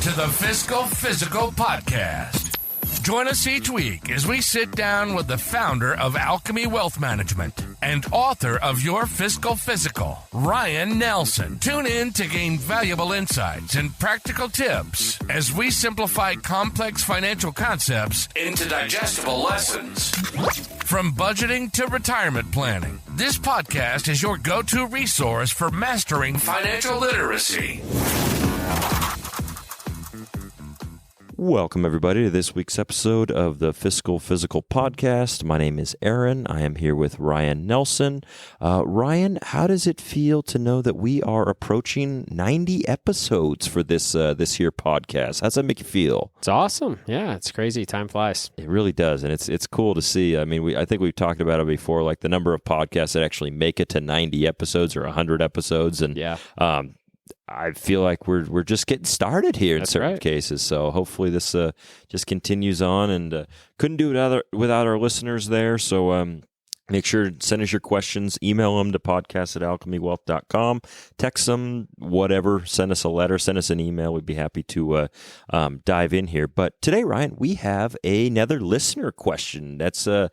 to the Fiscal Physical Podcast. Join us each week as we sit down with the founder of Alchemy Wealth Management and author of Your Fiscal Physical, Ryan Nelson. Tune in to gain valuable insights and practical tips as we simplify complex financial concepts into digestible lessons. From budgeting to retirement planning, this podcast is your go-to resource for mastering financial literacy. Welcome, everybody, to this week's episode of the Fiscal Physical Podcast. My name is Aaron. I am here with Ryan Nelson. Ryan, how does it feel to know that we are approaching 90 episodes for this here podcast? How's that make you feel? It's awesome. Yeah, it's crazy. Time flies. It really does, and it's cool to see. I mean, I think we've talked about it before, like the number of podcasts that actually make it to 90 episodes or 100 episodes, and yeah. I feel like we're just getting started here in certain cases. So hopefully this just continues on, and couldn't do it without our listeners there. So make sure to send us your questions, email them to podcast@alchemywealth.com, text them, whatever, send us a letter, send us an email. We'd be happy to dive in here. But today, Ryan, we have another listener question. That's, I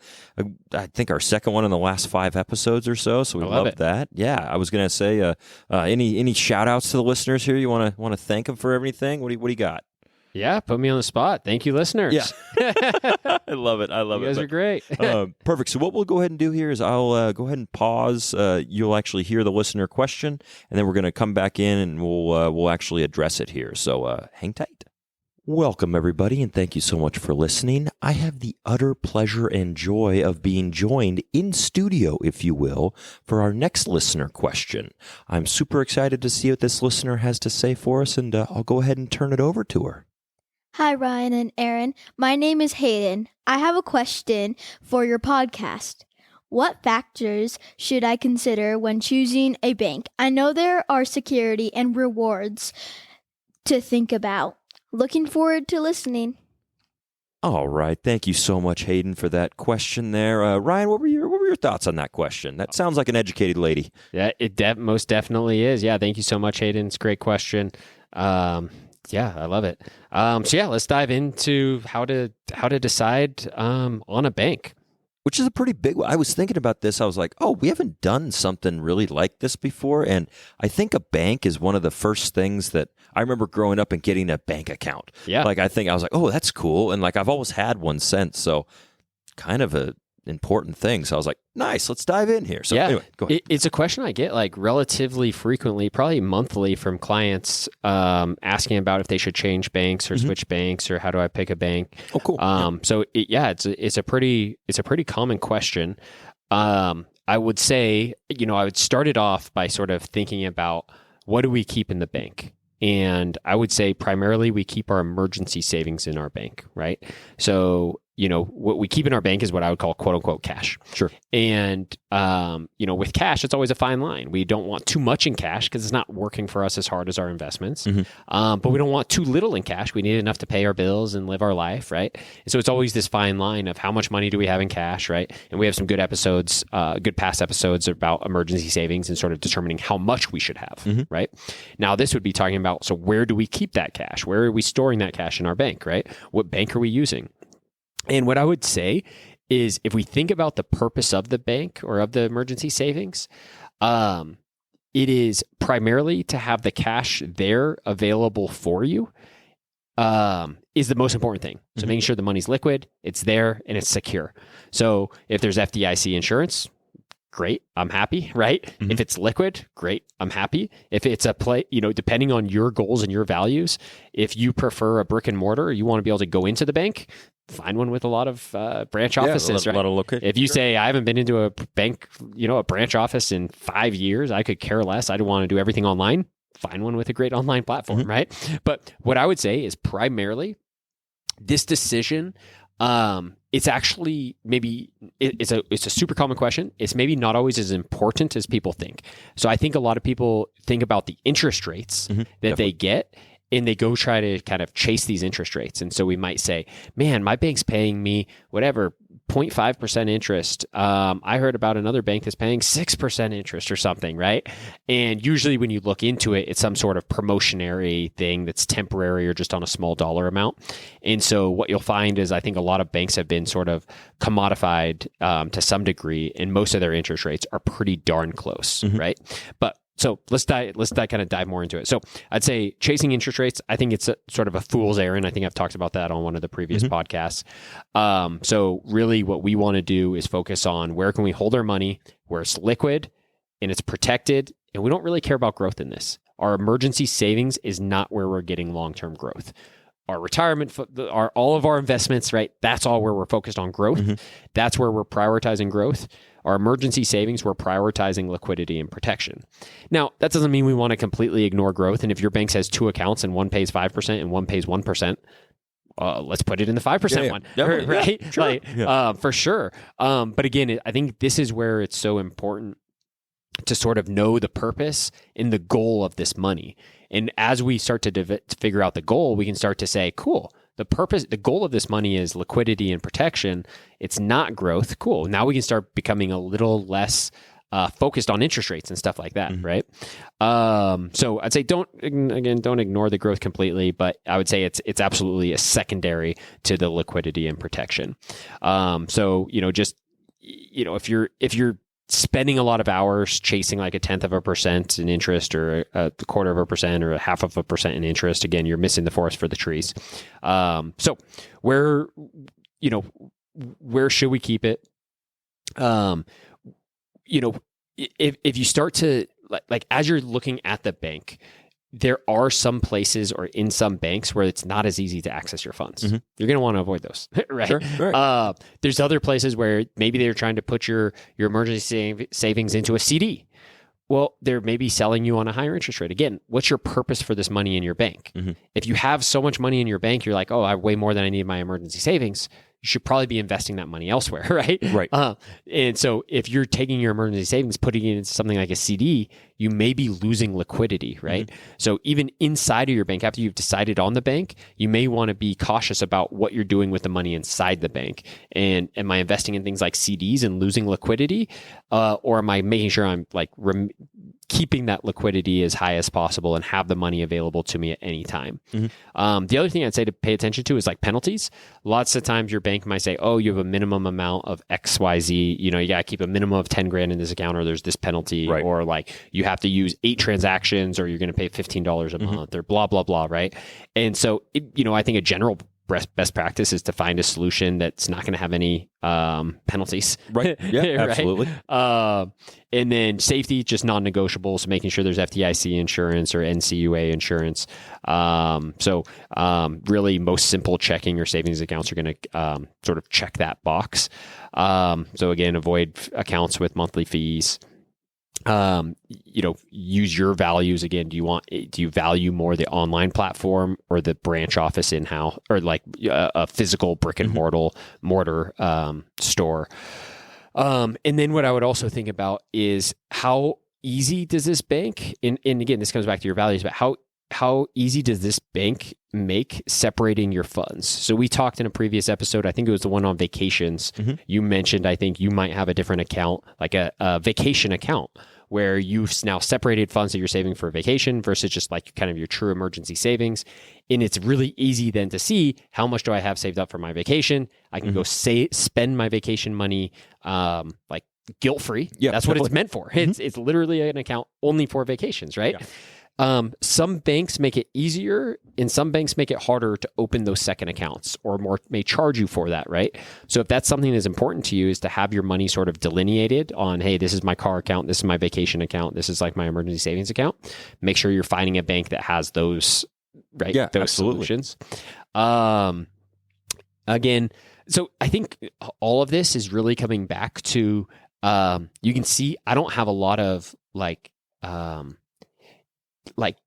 think, our second one in the last 5 episodes or so. So we love that. Yeah, I was going to say, any shout outs to the listeners here? You want to thank them for everything? What do you got? Yeah, put me on the spot. Thank you, listeners. Yeah. I love it. You guys are great. Perfect. So what we'll go ahead and do here is I'll go ahead and pause. You'll actually hear the listener question, and then we're going to come back in and we'll actually address it here. So hang tight. Welcome, everybody, and thank you so much for listening. I have the utter pleasure and joy of being joined in studio, if you will, for our next listener question. I'm super excited to see what this listener has to say for us, and I'll go ahead and turn it over to her. Hi, Ryan and Aaron. My name is Hayden. I have a question for your podcast. What factors should I consider when choosing a bank? I know there are security and rewards to think about. Looking forward to listening. All right. Thank you so much, Hayden, for that question there. Ryan, what were your thoughts on that question? That sounds like an educated lady. Yeah, it most definitely is. Yeah, thank you so much, Hayden. It's a great question. Yeah, I love it. So yeah, let's dive into how to decide on a bank. Which is a pretty big one. I was thinking about this. I was like, oh, we haven't done something really like this before. And I think a bank is one of the first things that I remember growing up and getting a bank account. Yeah. Like, I was like, oh, that's cool. And like, I've always had one since. So kind of a important thing. So I was like, nice, let's dive in here. So anyway, go ahead. It's a question I get like relatively frequently, probably monthly, from clients asking about if they should change banks or switch banks, or how do I pick a bank. Oh, cool. So it's a pretty common question. I would say, I would start it off by sort of thinking about, what do we keep in the bank? And I would say primarily we keep our emergency savings in our bank, right? So, what we keep in our bank is what I would call quote unquote cash. Sure. And, with cash, it's always a fine line. We don't want too much in cash because it's not working for us as hard as our investments. But we don't want too little in cash. We need enough to pay our bills and live our life, right? And so it's always this fine line of how much money do we have in cash, right? And we have some good episodes, good past episodes about emergency savings and sort of determining how much we should have, right? Now, this would be talking about, so where do we keep that cash? Where are we storing that cash in our bank, right? What bank are we using? And what I would say is, if we think about the purpose of the bank or of the emergency savings, it is primarily to have the cash there available for you, is the most important thing. So making sure the money's liquid, it's there, and it's secure. So if there's FDIC insurance, great, I'm happy, right? If it's liquid, great, I'm happy. If it's a play, depending on your goals and your values, if you prefer a brick and mortar, you want to be able to go into the bank, find one with a lot of branch offices, right? A lot of location. If you say, I haven't been into a bank, a branch office in 5 years, I could care less, I don't want to do everything online, find one with a great online platform, right? But what I would say is primarily this decision, it's actually it's a super common question. It's maybe not always as important as people think. So I think a lot of people think about the interest rates that they get, and they go try to kind of chase these interest rates. And so we might say, man, my bank's paying me whatever, 0.5% interest. I heard about another bank that's paying 6% interest or something, right? And usually when you look into it, it's some sort of promotionary thing that's temporary or just on a small dollar amount. And so what you'll find is I think a lot of banks have been sort of commodified to some degree, and most of their interest rates are pretty darn close, right? But so let's kind of dive more into it. So I'd say chasing interest rates, I think it's sort of a fool's errand. I think I've talked about that on one of the previous podcasts. So really what we want to do is focus on where can we hold our money, where it's liquid and it's protected, and we don't really care about growth in this. Our emergency savings is not where we're getting long-term growth. Our retirement, all of our investments, right? That's all where we're focused on growth. That's where we're prioritizing growth. Our emergency savings, we're prioritizing liquidity and protection. Now, that doesn't mean we want to completely ignore growth. And if your bank has 2 accounts and one pays 5% and one pays 1%, let's put it in the 5% one, right? Yeah, sure. For sure. But again, I think this is where it's so important to sort of know the purpose and the goal of this money. And as we start to figure out the goal, we can start to say, cool, the goal of this money is liquidity and protection. It's not growth. Cool. Now we can start becoming a little less focused on interest rates and stuff like that, right? So I'd say don't ignore the growth completely, but I would say it's absolutely a secondary to the liquidity and protection. So if you're spending a lot of hours chasing like 1/10% in interest or a 1/4% or 1/2% in interest, again, you're missing the forest for the trees. So where should we keep it? If you start to like as you're looking at the bank, there are some places or in some banks where it's not as easy to access your funds. You're going to want to avoid those, right? Sure. There's other places where maybe they're trying to put your emergency savings into a CD. Well, they're maybe selling you on a higher interest rate. Again, what's your purpose for this money in your bank? If you have so much money in your bank, you're like, oh, I have way more than I need in my emergency savings. You should probably be investing that money elsewhere, right? Right. And so if you're taking your emergency savings, putting it into something like a CD, you may be losing liquidity, right? So even inside of your bank, after you've decided on the bank, you may want to be cautious about what you're doing with the money inside the bank. And am I investing in things like CDs and losing liquidity? Or am I making sure I'm like keeping that liquidity as high as possible and have the money available to me at any time? The other thing I'd say to pay attention to is like penalties. Lots of times your bank might say, oh, you have a minimum amount of XYZ, you got to keep a minimum of 10 grand in this account or there's this penalty, right? Or like you have to use 8 transactions or you're going to pay $15 a month or blah, blah, blah, right? And so, I think a general best practice is to find a solution that's not going to have any penalties. Right. Yeah, right? Absolutely. And then safety, just non-negotiables, making sure there's FDIC insurance or NCUA insurance. Really most simple checking or savings accounts are going to sort of check that box. So again, avoid accounts with monthly fees. Use your values. Again, do you value more the online platform or the branch office in-house or like a physical brick and mortar store? And then what I would also think about is how easy does this bank, and again, this comes back to your values, but how easy does this bank make separating your funds? So we talked in a previous episode, I think it was the one on vacations. You mentioned, I think you might have a different account, like a vacation account, where you've now separated funds that you're saving for a vacation versus just like kind of your true emergency savings. And it's really easy then to see how much do I have saved up for my vacation. I can go spend my vacation money like guilt-free. Yeah, that's what it's meant for. It's literally an account only for vacations, right? Yeah. Some banks make it easier and some banks make it harder to open those second accounts or more may charge you for that, right? So if that's something that's important to you is to have your money sort of delineated on, hey, this is my car account, this is my vacation account, this is like my emergency savings account. Make sure you're finding a bank that has those, right? Yeah, those absolutely. Solutions. Again, so I think all of this is really coming back to, you can see, I don't have a lot of like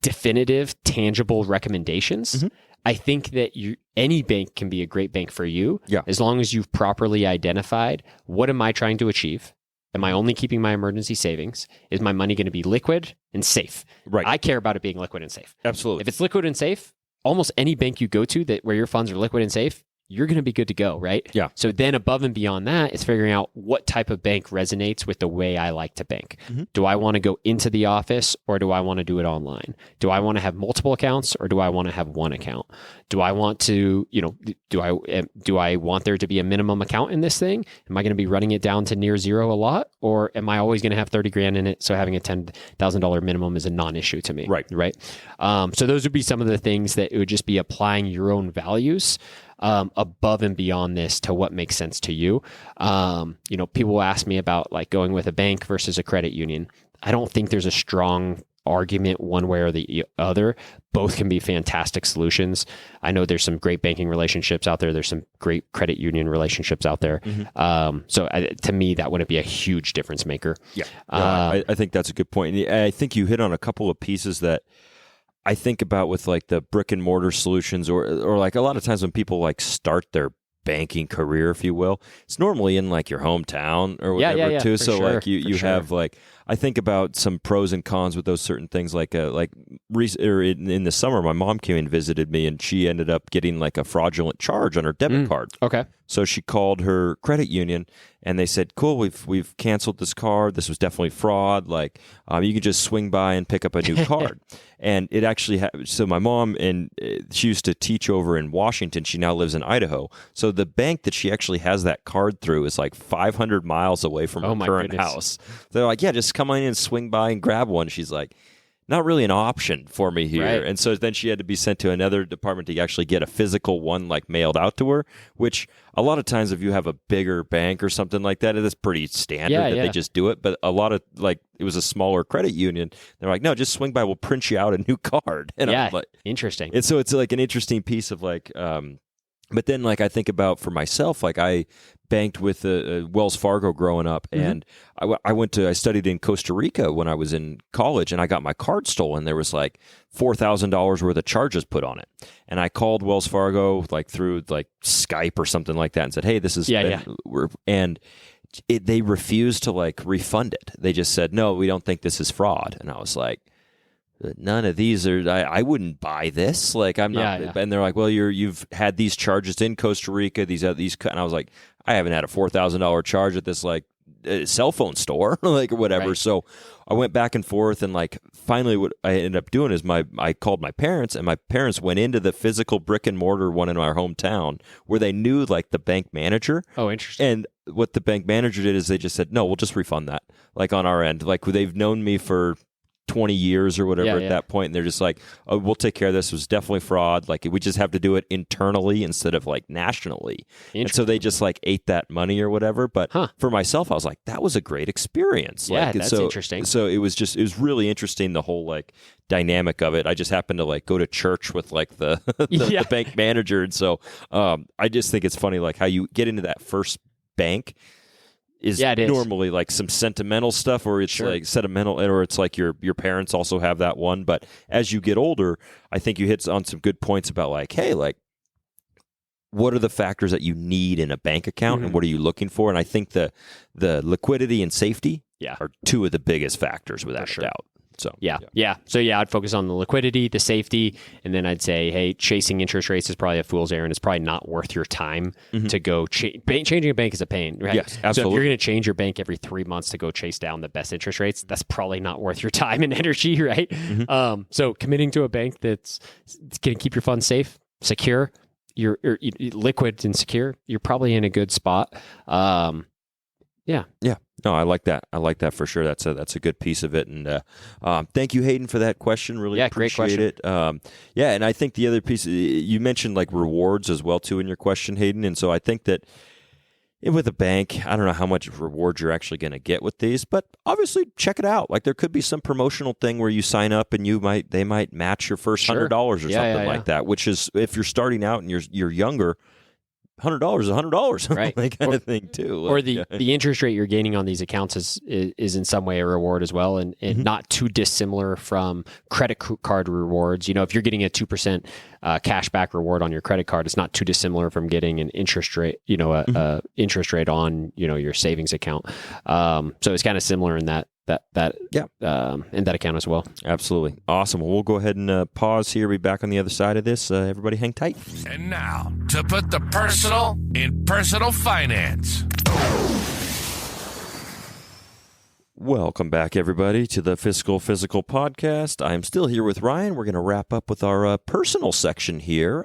definitive, tangible recommendations. I think that any bank can be a great bank for you, as long as you've properly identified what am I trying to achieve? Am I only keeping my emergency savings? Is my money going to be liquid and safe? Right. I care about it being liquid and safe. Absolutely. If it's liquid and safe, almost any bank you go to where your funds are liquid and safe, you're going to be good to go, right? Yeah. So then above and beyond that, it's figuring out what type of bank resonates with the way I like to bank. Do I want to go into the office or do I want to do it online? Do I want to have multiple accounts or do I want to have one account? Do I want to, do I want there to be a minimum account in this thing? Am I going to be running it down to near zero a lot? Or am I always going to have 30 grand in it? So having a $10,000 minimum is a non-issue to me. Right. So those would be some of the things that it would just be applying your own values above and beyond this to what makes sense to you. People will ask me about like going with a bank versus a credit union. I don't think there's a strong argument one way or the other. Both can be fantastic solutions. I know there's some great banking relationships out there. There's some great credit union relationships out there. To me, that wouldn't be a huge difference maker. Yeah, I think that's a good point. And I think you hit on a couple of pieces that I think about with like the brick and mortar solutions or like a lot of times when people like start their banking career, if you will, it's normally in like your hometown or whatever too. So like you have like, I think about some pros and cons with those certain things. Like in the summer, my mom came and visited me and she ended up getting like a fraudulent charge on her debit card. Okay. So she called her credit union and they said, cool, we've canceled this card. This was definitely fraud. Like you can just swing by and pick up a new card. And it actually so my mom, and she used to teach over in Washington. She now lives in Idaho. So the bank that she actually has that card through is like 500 miles away from her current house. They're like, yeah, just come on in and swing by and grab one. She's like, not really an option for me here. Right. And so then she had to be sent to another department to actually get a physical one like mailed out to her, which a lot of times if you have a bigger bank or something like that, it is pretty standard that they just do it. But a lot of like, it was a smaller credit union. They're like, no, just swing by. We'll print you out a new card. And I'm like, interesting. And so it's like an interesting piece of like, but then like I think about for myself, like I banked with Wells Fargo growing up, and I studied in Costa Rica when I was in college, and I got my card stolen. There was like $4,000 worth of charges put on it, and I called Wells Fargo like through like Skype or something like that and said, hey, this is and they refused to like refund it. They just said, no, we don't think this is fraud. And I was like, none of these are, I wouldn't buy this. Like I'm not, and they're like, well, you've had these charges in Costa Rica, these, and I was like, I haven't had a $4,000 charge at this like cell phone store, like or whatever. Right. So I went back and forth, and like finally what I ended up doing is I called my parents, and my parents went into the physical brick and mortar one in our hometown where they knew like the bank manager. Oh, interesting. And what the bank manager did is they just said, no, we'll just refund that. Like on our end, like they've known me for 20 years or whatever at that point, and they're just like, oh, we'll take care of this. It was definitely fraud. Like we just have to do it internally instead of like nationally. And so they just like ate that money or whatever. But for myself, I was like, that was a great experience. Yeah, like, that's interesting. So it was really interesting, the whole like dynamic of it. I just happened to like go to church with like the bank manager, and so I just think it's funny like how you get into that first bank is normally like some sentimental stuff, or it's like sentimental, or it's like your parents also have that one. But as you get older, I think you hit on some good points about like, hey, like what are the factors that you need in a bank account, and what are you looking for? And I think the liquidity and safety are two of the biggest factors without a doubt. So So I'd focus on the liquidity, the safety, and then I'd say, hey, chasing interest rates is probably a fool's errand. It's probably not worth your time to go. Changing a bank is a pain, right? Yes, absolutely. So if you're going to change your bank every 3 months to go chase down the best interest rates, that's probably not worth your time and energy, right? So committing to a bank that's going to keep your funds safe, secure, you're liquid and secure, you're probably in a good spot. No, I like that. I like that for sure. That's a good piece of it. And thank you, Hayden, for that question. Really appreciate it. And I think the other piece, you mentioned like rewards as well too in your question, Hayden. And so I think that with a bank, I don't know how much reward you're actually going to get with these, but obviously check it out. Like there could be some promotional thing where you sign up and they might match your first $100 or something like that. Which is, if you're starting out and you're younger, $100 is $100, right? Like kind of thing too. Or the interest rate you're gaining on these accounts is in some way a reward as well, and not too dissimilar from credit card rewards. You know, if you're getting a 2% cash back reward on your credit card, it's not too dissimilar from getting an interest rate. You know, a interest rate on your savings account. So it's kind of similar in in that account as well. Absolutely. Awesome. Well, we'll go ahead and pause here. Be back on the other side of this. Everybody hang tight. And now, to put the personal in personal finance. Welcome back, everybody, to the Fiscal Physical Podcast. I'm still here with Ryan. We're going to wrap up with our personal section here.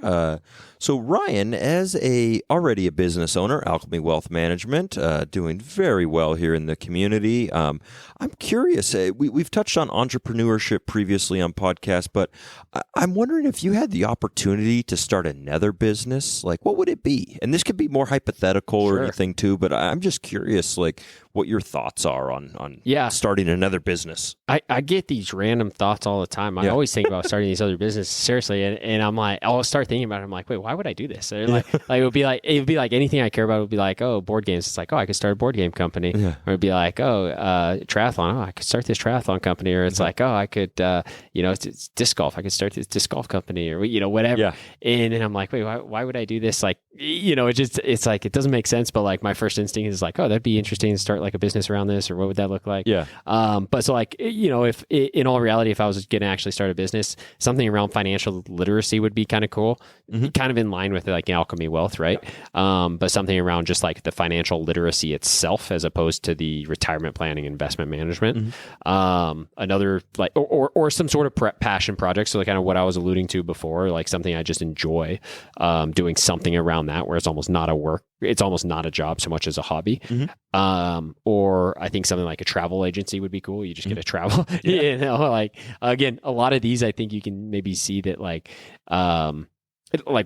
So Ryan, as already a business owner, Alchemy Wealth Management, doing very well here in the community. I'm curious, we've touched on entrepreneurship previously on podcasts, but I'm wondering if you had the opportunity to start another business, like what would it be? And this could be more hypothetical or anything too, but I'm just curious, like what your thoughts are on starting another business. I get these random thoughts all the time. I always think about starting these other businesses, seriously, and I'm like, I'll start thinking about it. I'm like, wait, why would I do this? Like it would be like anything I care about would be like, oh, board games. It's like, oh, I could start a board game company. Yeah. Or it'd be like, oh, triathlon. Oh, I could start this triathlon company. Or it's like, oh, I could, it's disc golf. I could start this disc golf company, or whatever. Yeah. And I'm like, wait, why would I do this? Like, it's like, it doesn't make sense. But like my first instinct is like, oh, that'd be interesting to start like a business around this, or what would that look like? Yeah. But so like, if in all reality, if I was going to actually start a business, something around financial literacy would be kind of cool, kind of in line with like Alchemy Wealth, right? Yeah. But something around just like the financial literacy itself, as opposed to the retirement planning, investment management. Another like, or some sort of passion project. So like kind of what I was alluding to before, like something I just enjoy, doing something around that where it's almost not a job so much as a hobby. Or I think something like a travel agency would be cool. You just get to travel, like again, a lot of these, I think you can maybe see that like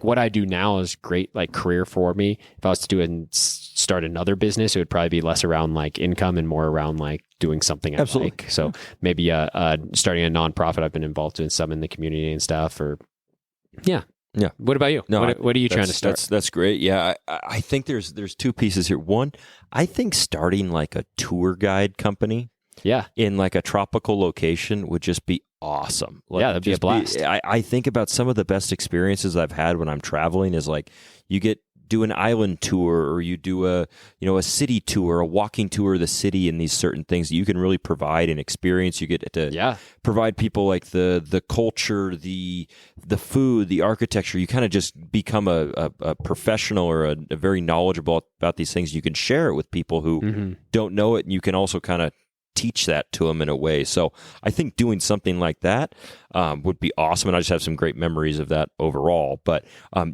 what I do now is great, like career for me. If I was to start another business, it would probably be less around like income and more around like doing something I like. So maybe starting a nonprofit. I've been involved in some in the community and stuff, or yeah. What about you? No, what are you trying to start? That's great. Yeah, I think there's two pieces here. One, I think starting like a tour guide company, in like a tropical location would just be awesome. Like, that'd be a blast. I think about some of the best experiences I've had when I'm traveling is like you do an island tour, or you do a city tour, a walking tour of the city, and these certain things that you can really provide an experience. You get to provide people like the culture, the food, the architecture. You kind of just become a professional, or a very knowledgeable about these things. You can share it with people who don't know it, and you can also kind of teach that to them in a way. So I think doing something like that would be awesome. And I just have some great memories of that overall. But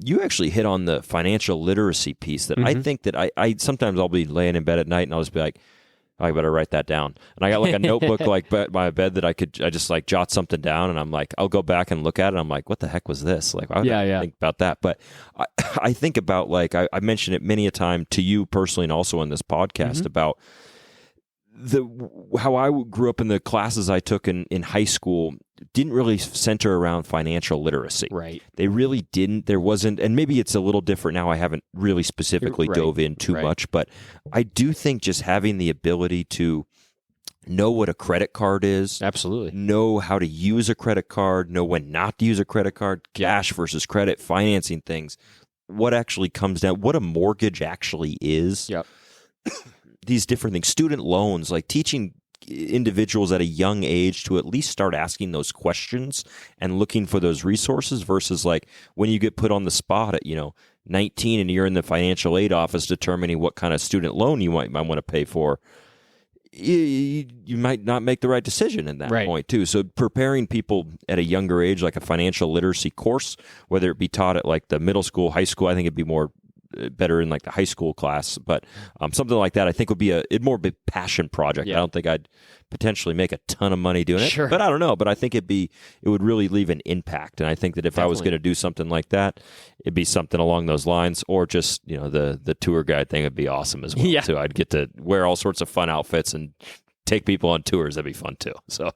you actually hit on the financial literacy piece that I think that I sometimes I'll be laying in bed at night and I'll just be like, I better write that down. And I got like a notebook like by my bed that I just like jot something down, and I'm like, I'll go back and look at it. And I'm like, what the heck was this? Like, why would I think about that? But I think about like, I mentioned it many a time to you personally, and also in this podcast about how I grew up in the classes I took in high school didn't really center around financial literacy. Right. They really didn't. There wasn't, and maybe it's a little different now. I haven't really specifically dove in too much, but I do think just having the ability to know what a credit card is. Absolutely. Know how to use a credit card, know when not to use a credit card, cash versus credit, financing things, what actually comes down, what a mortgage actually is. Yep. These different things, student loans, like teaching individuals at a young age to at least start asking those questions and looking for those resources, versus like when you get put on the spot at 19 and you're in the financial aid office determining what kind of student loan you might want to pay for. You might not make the right decision in that point too. So preparing people at a younger age, like a financial literacy course, whether it be taught at like the middle school, high school, I think it'd be better in like the high school class, but something like that I think would be a passion project. I don't think I'd potentially make a ton of money doing it, but I don't know. But I think it would really leave an impact. And I think that if I was going to do something like that, it'd be something along those lines, or just the tour guide thing would be awesome as well too. I'd get to wear all sorts of fun outfits and take people on tours. That'd be fun too. So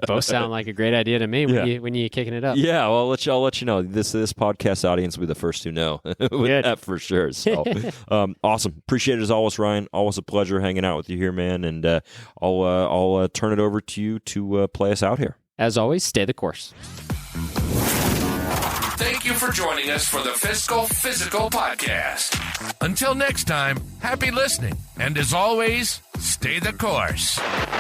both sound like a great idea to me when you're kicking it up. Yeah, well, I'll let you know. This podcast audience will be the first to know that for sure. So awesome. Appreciate it as always, Ryan. Always a pleasure hanging out with you here, man. And I'll turn it over to you to play us out here. As always, stay the course. Thank you for joining us for the Fiscal Physical Podcast. Until next time, happy listening, and as always, stay the course.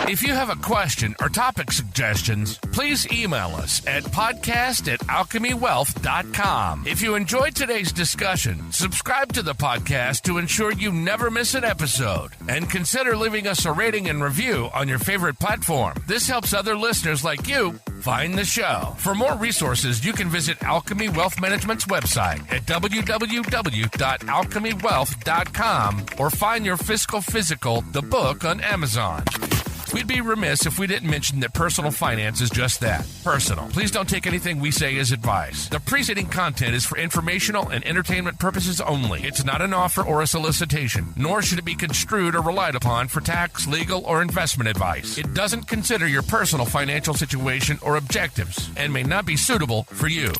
If you have a question or topic suggestions, please email us at podcast@alchemywealth.com. If you enjoyed today's discussion, subscribe to the podcast to ensure you never miss an episode, and consider leaving us a rating and review on your favorite platform. This helps other listeners like you find the show. For more resources, you can visit Alchemy Wealth Management's website at www.alchemywealth.com or find your Fiscal Physical, the book, on Amazon. We'd be remiss if we didn't mention that personal finance is just that, personal. Please don't take anything we say as advice. The preceding content is for informational and entertainment purposes only. It's not an offer or a solicitation, nor should it be construed or relied upon for tax, legal, or investment advice. It doesn't consider your personal financial situation or objectives and may not be suitable for you.